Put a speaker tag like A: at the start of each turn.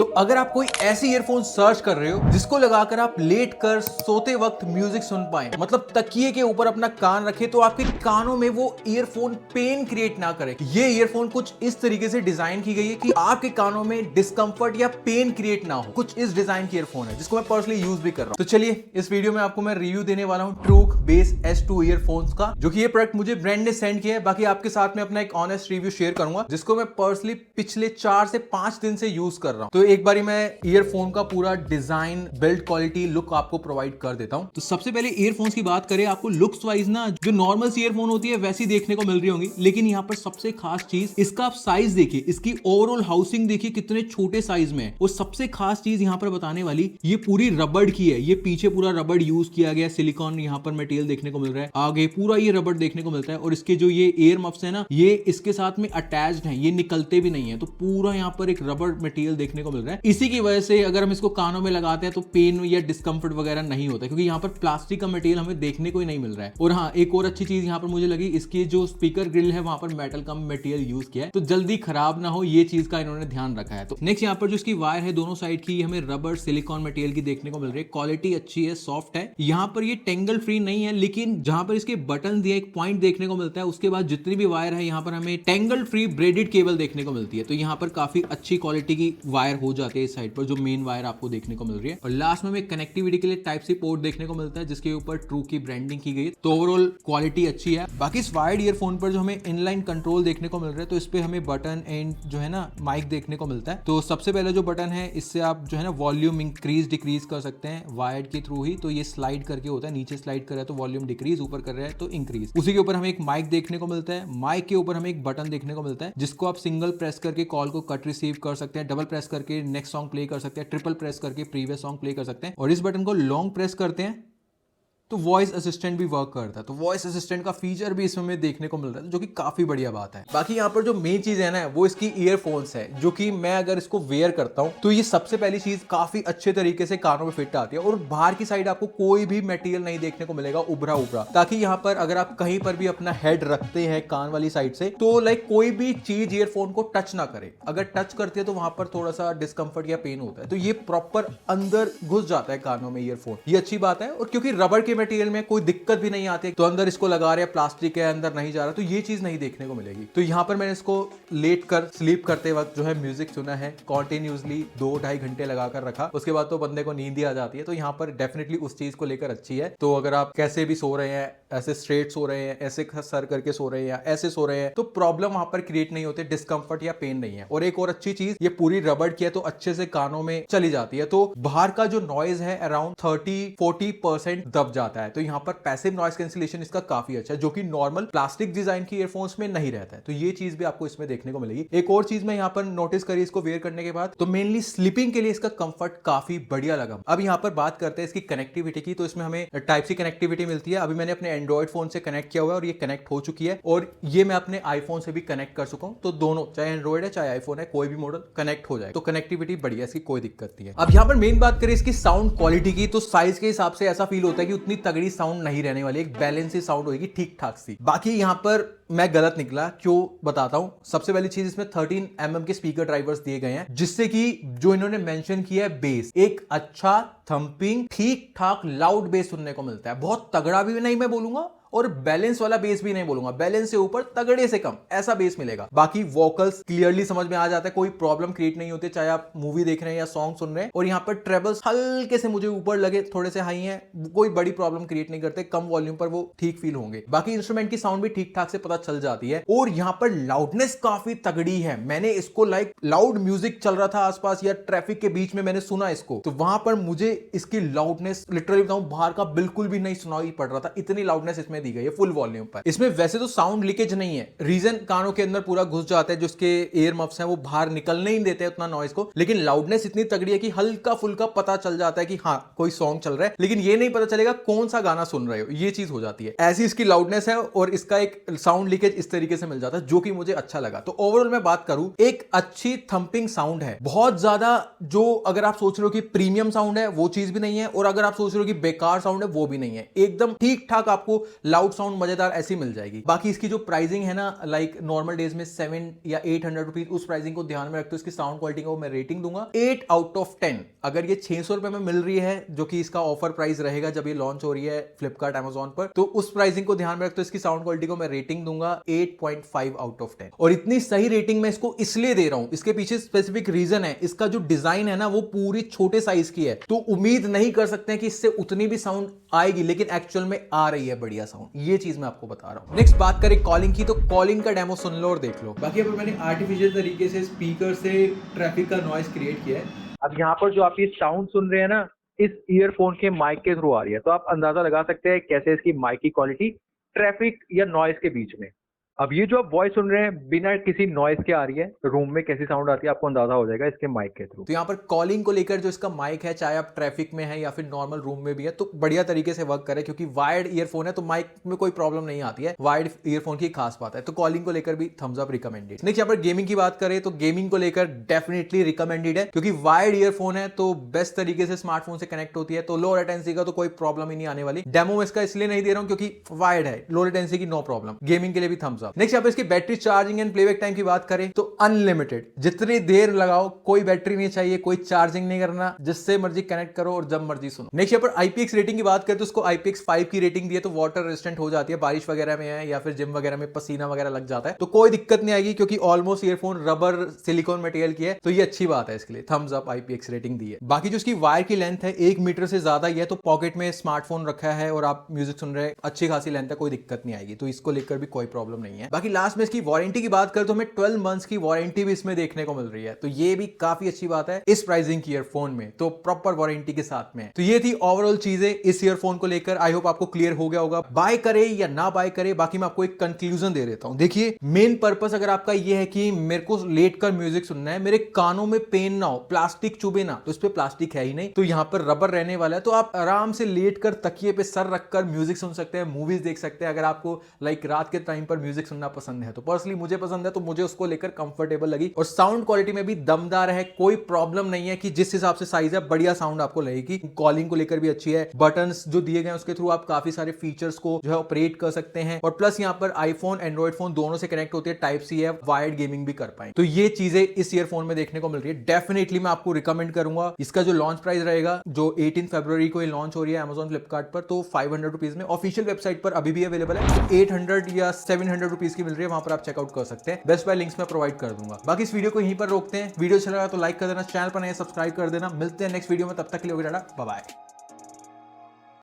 A: तो अगर आप कोई ऐसी ईयरफोन सर्च कर रहे हो जिसको लगाकर आप लेट कर सोते वक्त म्यूजिक सुन पाए, मतलब तकिए के ऊपर अपना कान रखे तो आपके कानों में वो ईयरफोन पेन क्रिएट ना करे, ये ईयरफोन कुछ इस तरीके से डिजाइन की गई है कि आपके कानों में डिस्कंफर्ट या पेन क्रिएट ना हो। कुछ इस डिजाइन की ईयरफोन है जिसको मैं पर्सनली यूज भी कर रहा हूं। तो चलिए इस वीडियो में आपको मैं रिव्यू देने वाला हूं ट्रूक बेस S2 ईयरफोन्स का, जो कि ये प्रोडक्ट मुझे ब्रांड ने सेंड किया है। बाकी आपके साथ में अपना एक ऑनेस्ट रिव्यू शेयर करूंगा जिसको मैं पर्सनली पिछले 4 से 5 दिन से यूज कर रहा हूं। तो एक बारी मैं ईयरफोन का पूरा डिजाइन, बिल्ड क्वालिटी, लुक आपको प्रोवाइड कर देता हूं। तो सबसे पहले ईयरफोन्स की बात करें, आपको लुक्स वाइज ना जो नॉर्मल ईयरफोन होती है वैसी देखने को मिल रही होंगी, लेकिन यहाँ पर सबसे खास चीज इसका आप साइज देखिए, इसकी ओवरऑल हाउसिंग देखिए कितने छोटे साइज में है। और सबसे खास चीज यहाँ पर बताने वाली, ये पूरी रबड़ की है, ये पीछे पूरा रबड़ यूज किया गया, सिलिकॉन यहाँ पर मटेरियल देखने को मिल रहा है, आगे पूरा ये रबड़ देखने को मिलता है। और इसके जो ये एयर मफ्स है ना, ये इसके साथ में अटैच्ड है, ये निकलते भी नहीं है, तो पूरा यहाँ पर एक रबड़ मटेरियल देखने को मिल रहा है। इसी की वजह से अगर हम इसको कानों में लगाते हैं तो पेन या डिस्कंफर्ट वगैरह नहीं होता, क्योंकि यहाँ पर प्लास्टिक का मटेरियल हमें देखने को ही नहीं मिल रहा है। और हाँ, एक और अच्छी चीज यहाँ पर मुझे लगी, इसकी जो स्पीकर ग्रिल है वहां पर मेटल का मटेरियल यूज किया है, तो जल्दी खराब ना हो, ये चीज का इन्होंने ध्यान रखा है। तो नेक्स्ट यहाँ पर जो इसकी वायर है दोनों साइड की, हमें रबर सिलिकॉन मटेरियल की देखने को मिल रही है, क्वालिटी अच्छी है, सॉफ्ट है। यहाँ पर ये टेंगल फ्री नहीं है, लेकिन जहां पर इसके बटन दिए एक पॉइंट देखने को मिलता है, उसके बाद जितनी भी वायर है यहाँ पर हमें टेंगल फ्री ब्रेडेड केबल देखने को मिलती है। तो यहाँ पर काफी अच्छी क्वालिटी की वायर हो जाती है इस साइड पर, जो मेन वायर आपको देखने को मिल रही है। और लास्ट में हमें कनेक्टिविटी के लिए टाइप सी पोर्ट देखने को मिलता है जिसके ऊपर ट्रू की ब्रांडिंग की गई है। तो ओवरऑल क्वालिटी अच्छी है। बाकी इस वायर्ड ईयरफोन पर जो हमें इनलाइन कंट्रोल देखने को मिल रहा है, तो इस पे हमें बटन एंड जो है ना माइक देखने को मिलता है। तो सबसे पहले जो बटन है, इससे आप जो है ना वॉल्यूम इंक्रीज डिक्रीज कर सकते हैं वायर्ड के थ्रू ही। तो ये स्लाइड करके होता है, नीचे स्लाइड कर रहा है तो वॉल्यूम डिक्रीज, ऊपर कर रहा है तो इंक्रीज। उसी के ऊपर हमें एक माइक देखने को मिलता है, माइक के ऊपर हमें एक बटन देखने को मिलता है जिसको आप सिंगल प्रेस करके कॉल को कट रिसीव कर सकते हैं, डबल प्रेस करके नेक्स्ट सॉन्ग प्ले कर सकते हैं, ट्रिपल प्रेस करके प्रीवियस सॉन्ग प्ले कर सकते हैं। और इस बटन को लॉन्ग प्रेस करते हैं तो वॉइस असिस्टेंट भी वर्क करता है। तो वॉइस असिस्टेंट का फीचर भी इसमें देखने को मिल रहा है, जो कि काफी बढ़िया बात है। बाकी यहाँ पर जो मेन चीज है ना, वो इसकी ईयरफोन्स है, जो कि मैं अगर इसको वेयर करता हूँ तो ये सबसे पहली चीज काफी अच्छे तरीके से कानों में फिट आती है। और बाहर की साइड आपको कोई भी मटेरियल नहीं देखने को मिलेगा उभरा उभरा, ताकि यहाँ पर अगर आप कहीं पर भी अपना हेड रखते हैं कान वाली साइड से, तो लाइक कोई भी चीज ईयरफोन को टच ना करे। अगर टच करती है तो वहां पर थोड़ा सा डिस्कंफर्ट या पेन होता है, तो ये प्रॉपर अंदर घुस जाता है कानों में ईयरफोन, ये अच्छी बात है। और क्योंकि रबड़ के मटेरियल में कोई दिक्कत भी नहीं आती, तो अंदर इसको लगा रहे हैं, प्लास्टिक के अंदर नहीं जा रहा, तो ये चीज नहीं देखने को मिलेगी। तो यहाँ पर मैंने इसको लेट कर स्लीप करते वक्त जो है म्यूजिक सुना है, कॉन्टिन्यूसली 2-2.5 घंटे लगाकर रखा, उसके बाद तो बंदे को नींद ही आ जाती है। तो यहाँ पर डेफिनेटली उस चीज को लेकर अच्छी है। तो अगर आप कैसे भी सो रहे हैं, ऐसे स्ट्रेट सो रहे हैं, ऐसे सर करके सो रहे हैं या ऐसे सो रहे हैं, तो प्रॉब्लम वहां पर क्रिएट नहीं होती, डिस्कंफर्ट या पेन नहीं है। और एक और अच्छी चीज, ये पूरी रबड़ की है तो अच्छे से कानों में चली जाती है, तो बाहर का जो नॉइज है अराउंड 30-40% दब जाता है। तो यहाँ पर पैसिव नॉइस कैंसिलेशन इसका काफी अच्छा है, जो कि नॉर्मल प्लास्टिक डिजाइन की ईयरफोन्स में नहीं रहता है। तो ये चीज भी आपको इसमें देखने को मिलेगी। एक और चीज मैं यहाँ पर नोटिस करी इसको वेयर करने के बाद, तो मेनली स्लीपिंग के लिए इसका कंफर्ट काफी बढ़िया लगा। अब यहाँ पर बात करते हैं इसकी कनेक्टिविटी की, तो इसमें हमें टाइप सी कनेक्टिविटी मिलती है। अभी मैंने अपने एंड्रॉइड फोन से कनेक्ट किया हुआ है और ये कनेक्ट हो चुकी है, और ये मैं अपने आईफोन से भी कनेक्ट कर चुका हूं। तो दोनों, चाहे एंड्रॉइड है चाहे आईफोन है, कोई भी मॉडल कनेक्ट हो जाए, तो कनेक्टिविटी बढ़िया, इसकी कोई दिक्कत नहीं है। अब यहाँ पर मेन बात करें इसकी साउंड क्वालिटी की, तो साइज के हिसाब से ऐसा फील होता है कि उतनी तगड़ी साउंड नहीं रहने वाली, एक बैलेंस ही साउंड होगी, ठीक ठाक सी। बाकी यहाँ पर मैं गलत निकला, क्यों बताता हूं। सबसे पहली चीज, इसमें 13 mm के स्पीकर ड्राइवर्स दिए गए हैं, जिससे कि जो इन्होंने मेंशन किया है बेस, एक अच्छा थंपिंग ठीक ठाक लाउड बेस सुनने को मिलता है। बहुत तगड़ा भी नहीं मैं बोलूंगा और बैलेंस वाला बेस भी नहीं बोलूंगा, बैलेंस से ऊपर तगड़े से कम ऐसा बेस मिलेगा। बाकी वोकल्स क्लियरली समझ में आ जाता है, कोई प्रॉब्लम क्रिएट नहीं होती, चाहे आप मूवी देख रहे हैं या सॉन्ग सुन रहे हैं। और यहाँ पर ट्रेबल्स हल्के से मुझे ऊपर लगे, थोड़े से हाई हैं, कोई बड़ी प्रॉब्लम क्रिएट नहीं करते, कम वॉल्यूम पर वो ठीक फील होंगे। बाकी इंस्ट्रूमेंट की साउंड भी ठीक ठाक से पता चल जाती है। और यहाँ पर लाउडनेस काफी तगड़ी है। मैंने इसको लाइक लाउड म्यूजिक चल रहा था आसपास या ट्रैफिक के बीच में मैंने सुना इसको, तो वहां पर मुझे इसकी लाउडनेस लिटरली बताऊं बाहर का बिल्कुल भी नहीं सुनाई पड़ रहा था, इतनी लाउडनेस इसमें दी गई है फुल वॉल्यूम पर। इसमें वैसे तो साउंड लीकेज नहीं है, रीजन कानों के अंदर पूरा घुस जाता है, जो उसके एयर मफ्स हैं वो बाहर निकलने ही देते हैं उतना नॉइज को, लेकिन लाउडनेस इतनी तगड़ी है कि हल्का फुल्का पता चल जाता है कि हाँ कोई सॉन्ग चल रहा है, लेकिन ये नहीं पता चलेगा कौन सा गाना सुन रहे हो, ये चीज हो जाती है। ऐसी इसकी लाउडनेस है और इसका एक साउंड लीकेज इस तरीके से मिल जाता है, जो कि मुझे अच्छा लगा। तो ओवरऑल मैं बात करूं, एक अच्छी थंपिंग साउंड है, बहुत ज्यादा जो अगर आप सोच रहे हो कि प्रीमियम साउंड है वो चीज भी नहीं है, और अगर आप सोच रहे हो कि बेकार साउंड है वो भी नहीं है, एकदम ठीक ठाक आपको लाउड साउंड मजेदार ऐसी मिल जाएगी। बाकी इसकी जो प्राइसिंग है ना, लाइक नॉर्मल डेज में 7 या 800 रुपीज, उस प्राइसिंग को ध्यान में रखते हुए इसकी साउंड क्वालिटी को मैं रेटिंग दूंगा 8 आउट ऑफ 10। अगर ये 600 रुपए में मिल रही है, जो कि इसका ऑफर प्राइस रहेगा जब ये लॉन्च हो रही है फ्लिपकार्ट अमेजॉन पर, तो उस प्राइसिंग को ध्यान में रखते हुए इसकी साउंड क्वालिटी को मैं रेटिंग दूंगा 8.5 आउट ऑफ 10। और इतनी सही रेटिंग मैं इसको इसलिए दे रहा हूं, इसके पीछे स्पेसिफिक रीजन है। इसका जो डिजाइन है ना, वो पूरी छोटे साइज की है, तो उम्मीद नहीं कर सकते हैं कि इससे उतनी भी साउंड आएगी, लेकिन एक्चुअल में आ रही है बढ़िया साउंड। ये चीज मैं आपको बता रहा हूं। नेक्स्ट बात करें कॉलिंग की, तो कॉलिंग का डेमो सुन लो और देख लो। बाकी अब मैंने आर्टिफिशियल तरीके से स्पीकर से ट्रैफिक का नॉइस क्रिएट किया है।
B: अब यहाँ पर जो आप ये साउंड सुन रहे हैं ना, इस ईयरफोन के माइक के थ्रू आ रही है, तो आप अंदाजा लगा सकते हैं कैसे इसकी माइक की क्वालिटी ट्रैफिक या नॉइस के बीच में। अब ये जो आप वॉइस सुन रहे हैं बिना किसी नॉइस के आ रही है, रूम में कैसी साउंड आती है आपको अंदाजा हो जाएगा इसके माइक के थ्रू।
A: तो यहाँ पर कॉलिंग को लेकर जो इसका माइक है, चाहे आप ट्रैफिक में है या फिर नॉर्मल रूम में भी है, तो बढ़िया तरीके से वर्क करे, क्योंकि वायर्ड ईयरफोन है तो माइक में कोई प्रॉब्लम नहीं आती है। वायर्ड ईयरफोन की खास बात है। तो कॉलिंग को लेकर भी थम्स अप रिकमेंडेड। नेक्स्ट यहाँ पर गेमिंग की बात करें तो गेमिंग को लेकर डेफिनेटली रिकमेंडेड है, क्योंकि वायर्ड ईयरफोन है तो बेस्ट तरीके से स्मार्टफोन से कनेक्ट होती है, तो लो लेटेंसी का तो कोई प्रॉब्लम ही नहीं आने वाली। डेमो में इसका इसलिए नहीं दे रहा हूं क्योंकि वायर्ड है, लो लेटेंसी की नो प्रॉब्लम। गेमिंग के लिए भी थम्स अप। नेक्स्ट यहाँ पर इसकी battery charging and playback time की बात करें तो अनलिमिटेड, जितनी देर लगाओ, कोई बैटरी नहीं चाहिए, कोई चार्जिंग नहीं करना, जिससे मर्जी कनेक्ट करो और जब मर्जी सुनो। नेक्स्ट यहाँ पर IPX रेटिंग की बात करें तो उसको IPX5 की रेटिंग दी है, तो वाटर रेजिस्टेंट हो जाती है, बारिश वगैरह में है या फिर जिम वगैरह में पसीना वगैरह लग जाता है तो कोई दिक्कत नहीं आएगी, क्योंकि almost earphone rubber silicon material की है, तो ये अच्छी बात है, इसके लिए थम्स अप IPX रेटिंग दी है। बाकी जो इसकी वायर की लेंथ है 1 मीटर से ज्यादा ही है, तो पॉकेट में स्मार्टफोन रखा है और आप म्यूजिक सुन रहे हैं, अच्छी खासी लेंथ है, कोई दिक्कत नहीं आएगी, तो इसको लेकर भी कोई प्रॉब्लम नहीं है। बाकी लास्ट में इसकी वारंटी की बात करें तो हमें 12 मंथ्स की वारंटी भी इसमें देखने को मिल रही है, तो ये भी काफी अच्छी बात है इस प्राइसिंग की ईयरफोन में, तो प्रॉपर वारंटी के साथ में। तो ये थी ओवरऑल चीजें इस ईयरफोन को लेकर। आई होप आपको क्लियर हो गया होगा, बाय करे या ना बाय करे। बाकी मैं आपको एक कंक्लूजन दे देता हूं। देखिए, मेन पर्पस अगर आपका ये है कि मेरे को लेट कर म्यूजिक सुनना है, मेरे कानों में पेन ना हो, प्लास्टिक चुभे ना, तो इस पे प्लास्टिक है ही नहीं, तो यहाँ पर रबर रहने वाला है, तो आप आराम से लेट कर तकिए पे सर रखकर म्यूजिक सुन सकते हैं, मूवीज देख सकते हैं। अगर आपको लाइक रात के टाइम पर म्यूजिक सुनना पसंद है, तो पर्सनली मुझे पसंद है, तो मुझे उसको लेकर कंफर्टेबल लगी, और साउंड क्वालिटी में भी दमदार है, कोई प्रॉब्लम नहीं है कि जिस हिसाब से साइज है बढ़िया साउंड आपको लगेगी। कॉलिंग को लेकर भी अच्छी है, बटन्स जो दिए गए उसके थ्रू आप काफी सारे फीचर्स को जो है ऑपरेट कर सकते हैं, और प्लस यहाँ पर आईफोन एंड्रॉइड फोन दोनों से कनेक्ट होती है, टाइप सी है, वायर्ड गेमिंग भी कर पाए, तो ये चीजें इस ईयरफोन में देखने को मिल रही है। डेफिनेटली मैं आपको रिकमेंड करूंगा। इसका जो लॉन्च प्राइस रहेगा, जो 18 फरवरी को ये लॉन्च हो रही है अमेजॉन फ्लिपकार्ट पर, तो 500 रुपीज में, ऑफिशियल वेबसाइट पर अभी भी अवेलेबल है, 800 या 700 रुपीज की मिल रही है, वहां पर आप चेकआउट कर सकते हैं। बेस्ट बाय लिंक्स में प्रोवाइड कर दूंगा। बाकी इस वीडियो को यहीं पर रोकते हैं। वीडियो अच्छा लगा तो लाइक कर देना, चैनल पर नए सब्सक्राइब कर देना। मिलते हैं नेक्स्ट वीडियो में, तब तक के लिए बाय बाय।